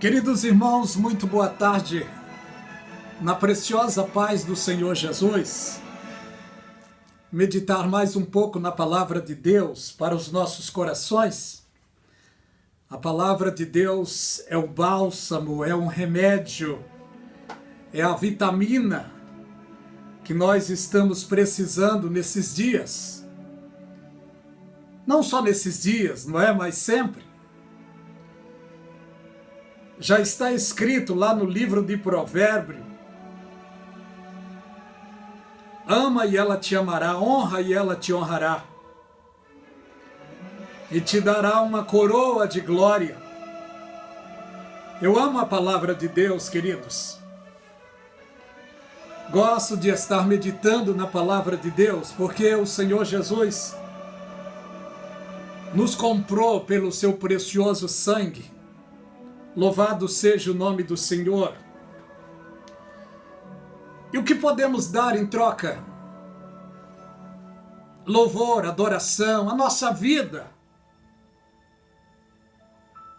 Queridos irmãos, muito boa tarde. Na preciosa paz do Senhor Jesus, meditar mais um pouco na palavra de Deus para os nossos corações. A palavra de Deus é o bálsamo, é um remédio, é a vitamina que nós estamos precisando nesses dias. Não só nesses dias, não é? Mas sempre. Já está escrito lá no livro de Provérbios: ama e ela te amará, honra e ela te honrará, e te dará uma coroa de glória. Eu amo a palavra de Deus, queridos. Gosto de estar meditando na palavra de Deus, porque o Senhor Jesus nos comprou pelo seu precioso sangue. Louvado seja o nome do Senhor. E o que podemos dar em troca? Louvor, adoração, a nossa vida.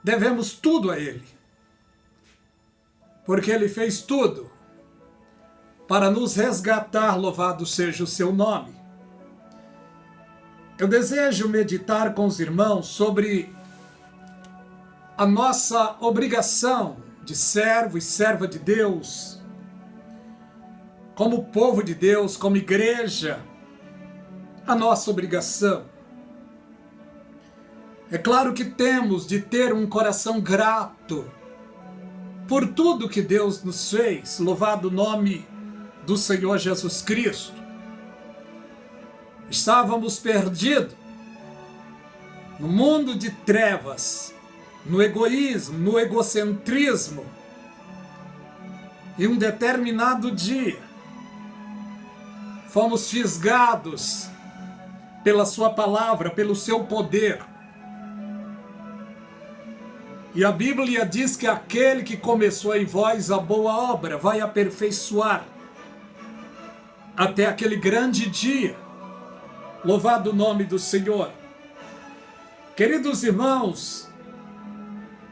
Devemos tudo a Ele, porque Ele fez tudo para nos resgatar, louvado seja o seu nome. Eu desejo meditar com os irmãos sobre a nossa obrigação de servo e serva de Deus, como povo de Deus, como igreja, a nossa obrigação. É claro que temos de ter um coração grato por tudo que Deus nos fez, louvado o nome do Senhor Jesus Cristo. Estávamos perdidos no mundo de trevas, no egoísmo, no egocentrismo. E um determinado dia, fomos fisgados pela sua palavra, pelo seu poder. E a Bíblia diz que aquele que começou em vós a boa obra vai aperfeiçoar até aquele grande dia. Louvado o nome do Senhor. Queridos irmãos,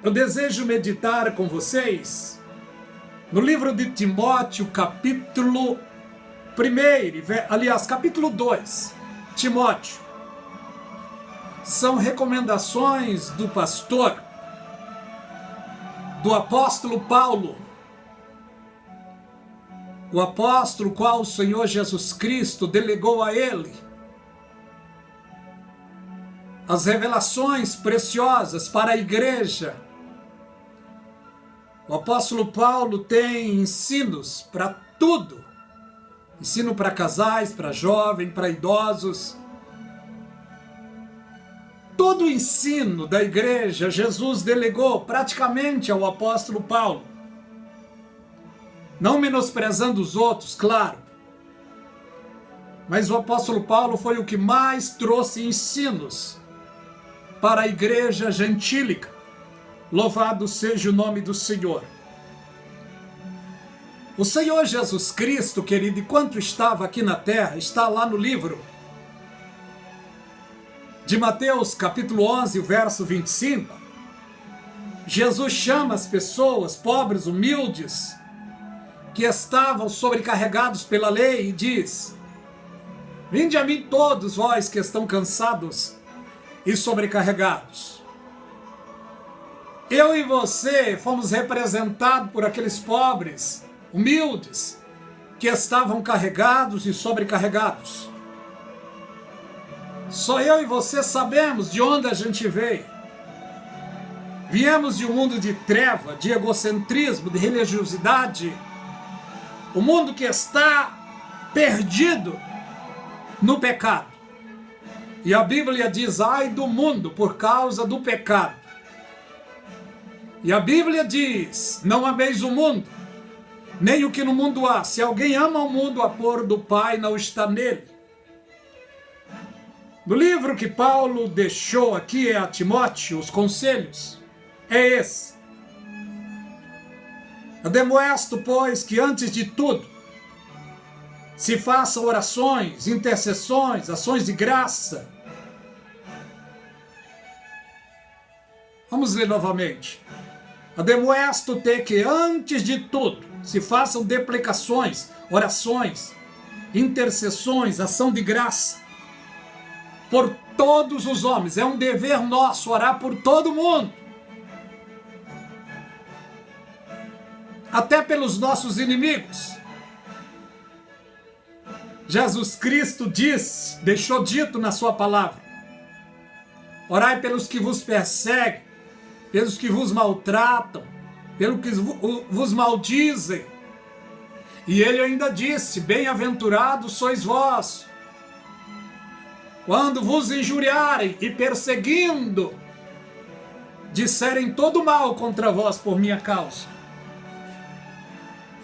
eu desejo meditar com vocês no livro de Timóteo, capítulo 1, capítulo 2, Timóteo. São recomendações do pastor, do apóstolo Paulo, o apóstolo qual o Senhor Jesus Cristo delegou a ele as revelações preciosas para a igreja. O apóstolo Paulo tem ensinos para tudo. Ensino para casais, para jovens, para idosos. Todo o ensino da igreja, Jesus delegou praticamente ao apóstolo Paulo. Não menosprezando os outros, claro. Mas o apóstolo Paulo foi o que mais trouxe ensinos para a igreja gentílica. Louvado seja o nome do Senhor. O Senhor Jesus Cristo, querido, enquanto estava aqui na terra, está lá no livro de Mateus, capítulo 11, verso 25. Jesus chama as pessoas pobres, humildes, que estavam sobrecarregados pela lei e diz: vinde a mim todos vós que estão cansados e sobrecarregados. Eu e você fomos representados por aqueles pobres, humildes, que estavam carregados e sobrecarregados. Só eu e você sabemos de onde a gente veio. Viemos de um mundo de treva, de egocentrismo, de religiosidade. O mundo que está perdido no pecado. E a Bíblia diz: ai do mundo por causa do pecado. E a Bíblia diz: não ameis o mundo, nem o que no mundo há. Se alguém ama o mundo, o amor do Pai não está nele. No livro que Paulo deixou aqui a Timóteo, os conselhos, é esse. Eu demonstro, pois, que antes de tudo, se façam orações, intercessões, ações de graça. Vamos ler novamente. Ademoesto-te que antes de tudo se façam deprecações, orações, intercessões, ação de graça por todos os homens. É um dever nosso orar por todo mundo. Até pelos nossos inimigos. Jesus Cristo deixou dito na sua palavra: orai pelos que vos perseguem, pelos que vos maltratam, pelos que vos maldizem. E ele ainda disse: bem-aventurados sois vós, quando vos injuriarem e perseguindo, disserem todo mal contra vós por minha causa.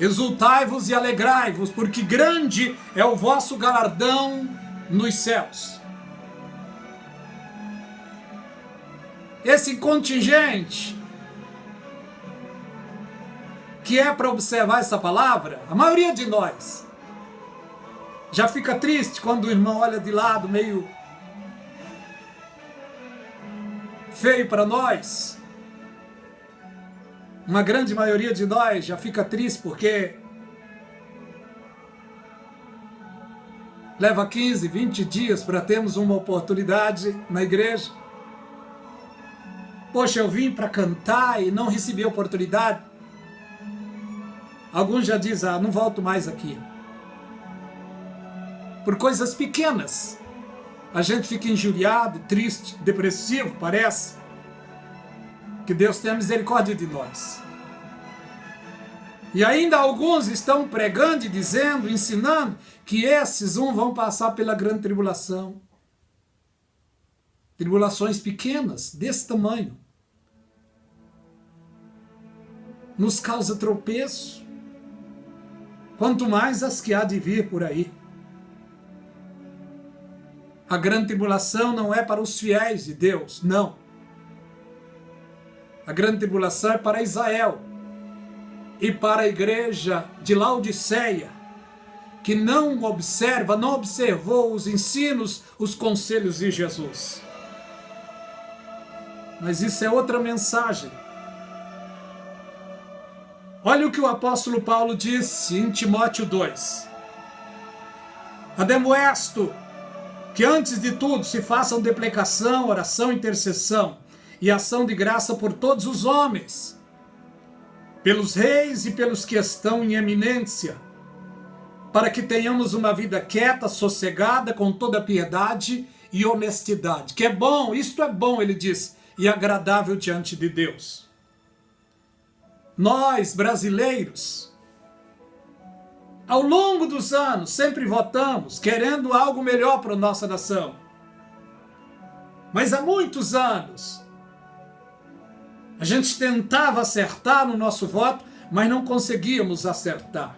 Exultai-vos e alegrai-vos, porque grande é o vosso galardão nos céus. Esse contingente que é para observar essa palavra, a maioria de nós já fica triste quando o irmão olha de lado meio feio para nós. Uma grande maioria de nós já fica triste porque leva 15, 20 dias para termos uma oportunidade na igreja. Poxa, eu vim para cantar e não recebi a oportunidade. Alguns já dizem: não volto mais aqui. Por coisas pequenas, a gente fica injuriado, triste, depressivo, parece. Que Deus tenha misericórdia de nós. E ainda alguns estão pregando e dizendo, ensinando, que esses vão passar pela grande tribulação. Tribulações pequenas, desse tamanho. Nos causa tropeço. Quanto mais as que há de vir por aí. A grande tribulação não é para os fiéis de Deus, não. A grande tribulação é para Israel e para a igreja de Laodiceia, que não observou os ensinos, os conselhos de Jesus. Mas isso é outra mensagem. Olha o que o apóstolo Paulo disse em Timóteo 2. Ademoesto que antes de tudo se façam deprecação, oração, intercessão e ação de graça por todos os homens, pelos reis e pelos que estão em eminência, para que tenhamos uma vida quieta, sossegada, com toda piedade e honestidade. Que é bom, isto é bom, ele diz, e agradável diante de Deus. Nós, brasileiros, ao longo dos anos, sempre votamos querendo algo melhor para a nossa nação. Mas há muitos anos, a gente tentava acertar no nosso voto, mas não conseguíamos acertar.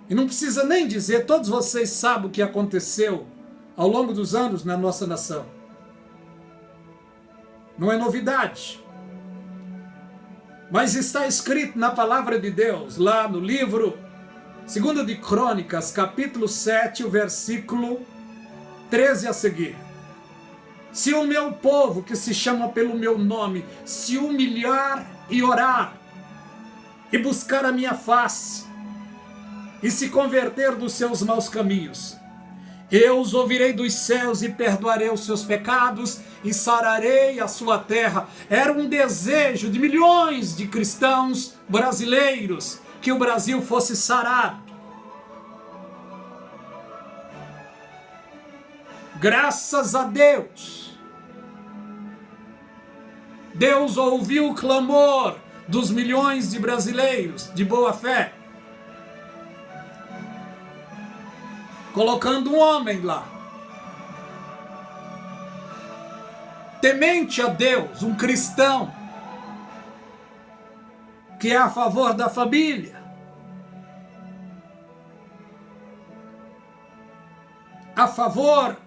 E não precisa nem dizer, todos vocês sabem o que aconteceu ao longo dos anos na nossa nação. Não é novidade. Mas está escrito na palavra de Deus, lá no livro 2 de Crônicas, capítulo 7, o versículo 13 a seguir. Se o meu povo, que se chama pelo meu nome, se humilhar e orar, e buscar a minha face, e se converter dos seus maus caminhos, eu os ouvirei dos céus e perdoarei os seus pecados e sararei a sua terra. Era um desejo de milhões de cristãos brasileiros que o Brasil fosse sarado. Graças a Deus, Deus ouviu o clamor dos milhões de brasileiros de boa fé, colocando um homem lá, temente a Deus, um cristão, que é a favor da família, a favor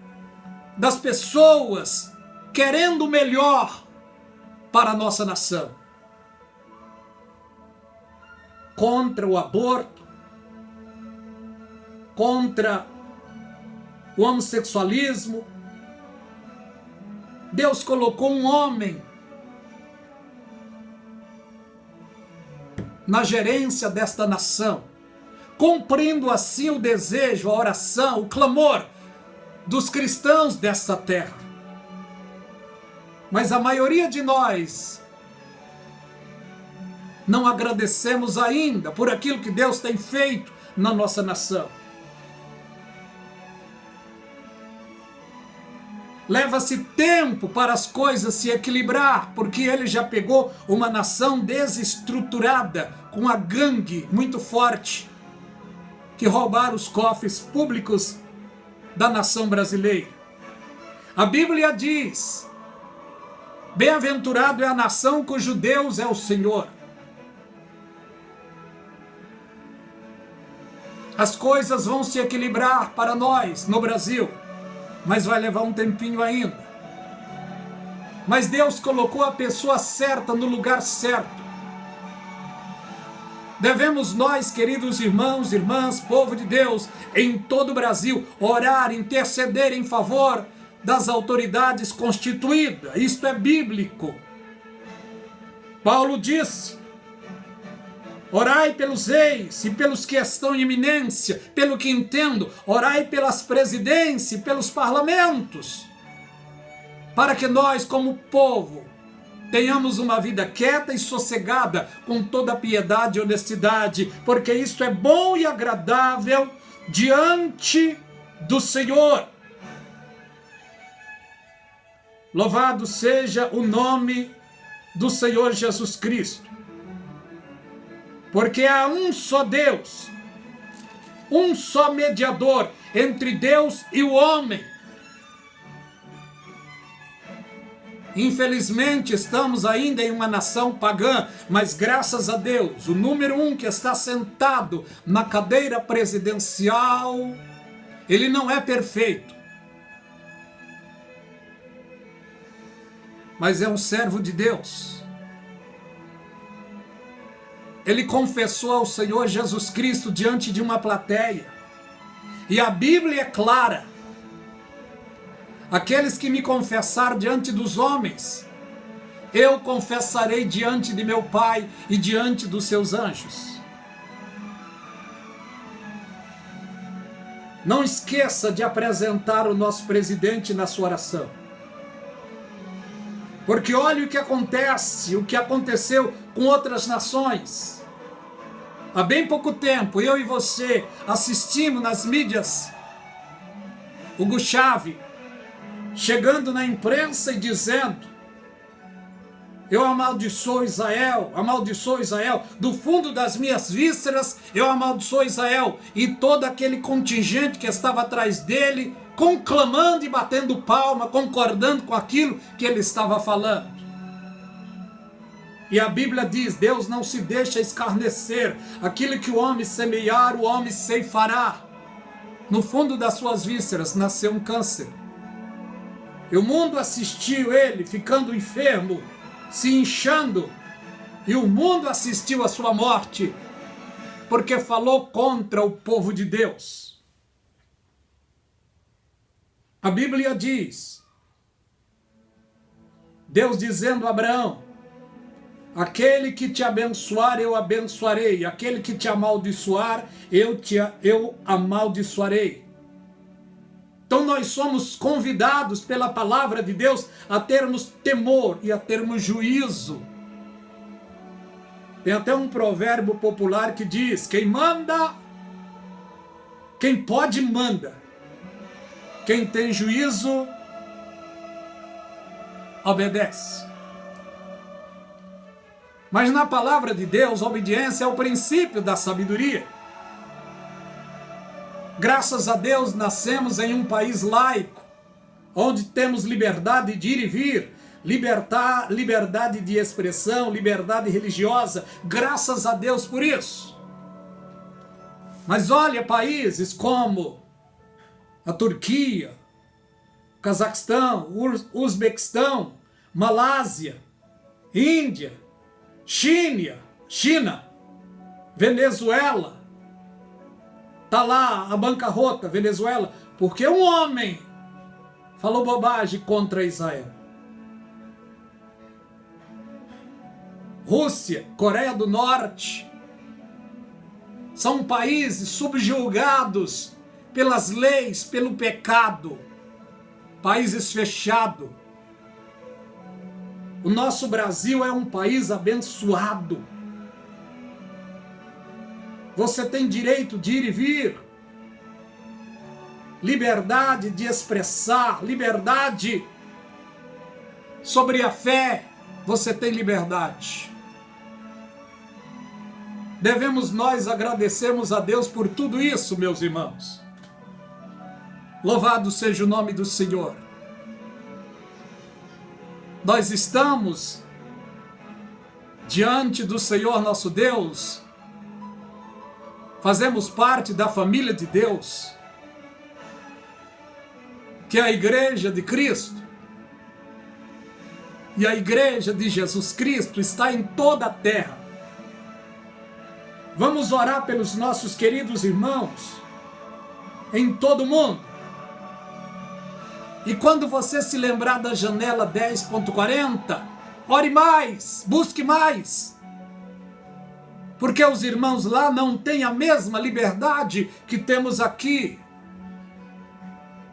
das pessoas, querendo o melhor para a nossa nação, contra o aborto, contra o homossexualismo. Deus colocou um homem na gerência desta nação, cumprindo assim o desejo, a oração, o clamor dos cristãos desta terra. Mas a maioria de nós não agradecemos ainda por aquilo que Deus tem feito na nossa nação. Leva-se tempo para as coisas se equilibrar, porque ele já pegou uma nação desestruturada, com uma gangue muito forte, que roubaram os cofres públicos da nação brasileira. A Bíblia diz: bem-aventurado é a nação cujo Deus é o Senhor. As coisas vão se equilibrar para nós no Brasil, mas vai levar um tempinho ainda. Mas Deus colocou a pessoa certa no lugar certo. Devemos nós, queridos irmãos, irmãs, povo de Deus, em todo o Brasil, orar, interceder em favor das autoridades constituídas. Isto é bíblico. Paulo disse: orai pelos reis e pelos que estão em eminência, pelo que entendo, orai pelas presidências e pelos parlamentos, para que nós, como povo, tenhamos uma vida quieta e sossegada, com toda piedade e honestidade, porque isto é bom e agradável diante do Senhor. Louvado seja o nome do Senhor Jesus Cristo. Porque há um só Deus, um só mediador entre Deus e o homem. Infelizmente estamos ainda em uma nação pagã, mas graças a Deus, o número 1 que está sentado na cadeira presidencial, ele não é perfeito, mas é um servo de Deus. Ele confessou ao Senhor Jesus Cristo diante de uma plateia. E a Bíblia é clara: aqueles que me confessar diante dos homens, eu confessarei diante de meu Pai e diante dos seus anjos. Não esqueça de apresentar o nosso presidente na sua oração. Porque olha o que acontece, o que aconteceu com outras nações. Há bem pouco tempo, eu e você assistimos nas mídias Hugo Chávez chegando na imprensa e dizendo: eu amaldiçoo Israel, do fundo das minhas vísceras eu amaldiçoo Israel. E todo aquele contingente que estava atrás dele, conclamando e batendo palma, concordando com aquilo que ele estava falando. E a Bíblia diz: Deus não se deixa escarnecer, aquilo que o homem semear, o homem ceifará. No fundo das suas vísceras nasceu um câncer. E o mundo assistiu ele ficando enfermo, se inchando, e o mundo assistiu a sua morte, porque falou contra o povo de Deus. A Bíblia diz, Deus dizendo a Abraão: aquele que te abençoar, eu abençoarei, aquele que te amaldiçoar, eu amaldiçoarei. Então nós somos convidados pela palavra de Deus a termos temor e a termos juízo. Tem até um provérbio popular que diz: quem manda, quem pode manda, quem tem juízo obedece. Mas na palavra de Deus, a obediência é o princípio da sabedoria. Graças a Deus nascemos em um país laico, onde temos liberdade de ir e vir, liberdade de expressão, liberdade religiosa. Graças a Deus por isso. Mas olha, países como a Turquia, Cazaquistão, Uzbequistão, Malásia, Índia, China, Venezuela. Está lá a bancarrota, Venezuela, porque um homem falou bobagem contra Israel. Rússia, Coreia do Norte, São países subjugados pelas leis, pelo pecado. Países fechados. O nosso Brasil é um país abençoado. Você tem direito de ir e vir. Liberdade de expressar, liberdade sobre a fé. Você tem liberdade. Devemos nós agradecermos a Deus por tudo isso, meus irmãos. Louvado seja o nome do Senhor. Nós estamos diante do Senhor nosso Deus. Fazemos parte da família de Deus, que é a Igreja de Cristo. E a Igreja de Jesus Cristo está em toda a terra. Vamos orar pelos nossos queridos irmãos em todo o mundo. E quando você se lembrar da janela 10.40, ore mais, busque mais. Porque os irmãos lá não têm a mesma liberdade que temos aqui,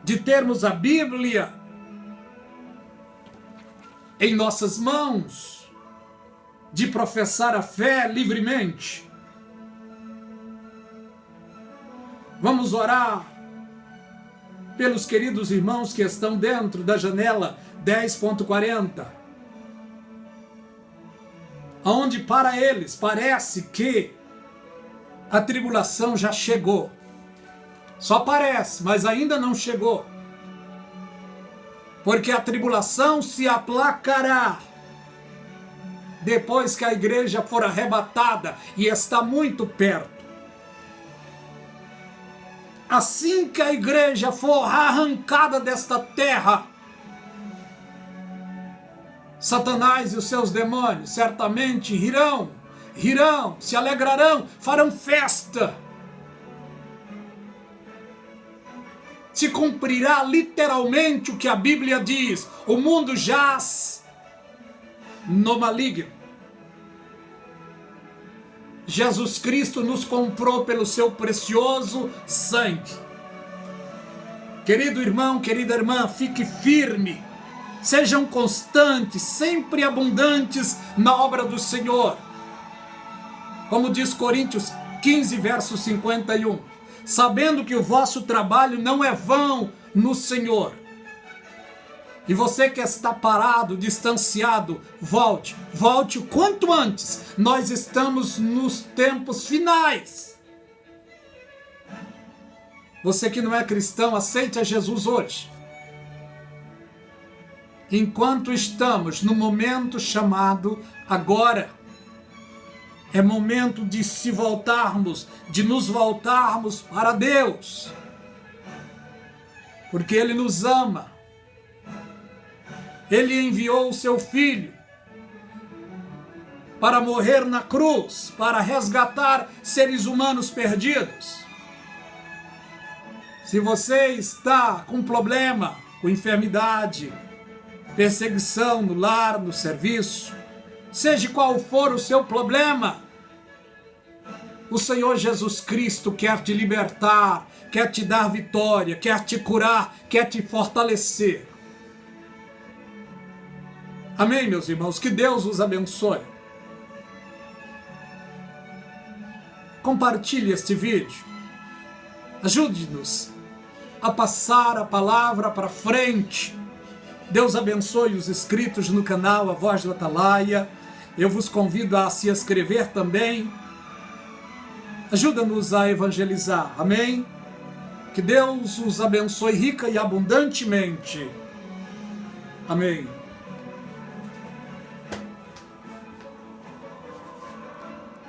de termos a Bíblia em nossas mãos, de professar a fé livremente. Vamos orar pelos queridos irmãos que estão dentro da janela 10.40, onde para eles parece que a tribulação já chegou. Só parece, mas ainda não chegou. Porque a tribulação se aplacará depois que a igreja for arrebatada, e está muito perto. Assim que a igreja for arrancada desta terra, Satanás e os seus demônios certamente rirão, se alegrarão, farão festa. Se cumprirá literalmente o que a Bíblia diz: o mundo jaz no maligno. Jesus Cristo nos comprou pelo seu precioso sangue. Querido irmão, querida irmã, fique firme. Sejam constantes, sempre abundantes na obra do Senhor. Como diz Coríntios 15, verso 51. Sabendo que o vosso trabalho não é vão no Senhor. E você que está parado, distanciado, volte o quanto antes. Nós estamos nos tempos finais. Você que não é cristão, aceite a Jesus hoje. Enquanto estamos no momento chamado agora, é momento de se voltarmos, de nos voltarmos para Deus. Porque Ele nos ama. Ele enviou o seu Filho para morrer na cruz, para resgatar seres humanos perdidos. Se você está com problema, com enfermidade, perseguição no lar, no serviço, seja qual for o seu problema, o Senhor Jesus Cristo quer te libertar, quer te dar vitória, quer te curar, quer te fortalecer. Amém, meus irmãos? Que Deus os abençoe. Compartilhe este vídeo. Ajude-nos a passar a palavra para frente. Deus abençoe os inscritos no canal A Voz do Atalaia. Eu vos convido a se inscrever também. Ajuda-nos a evangelizar. Amém? Que Deus os abençoe rica e abundantemente. Amém.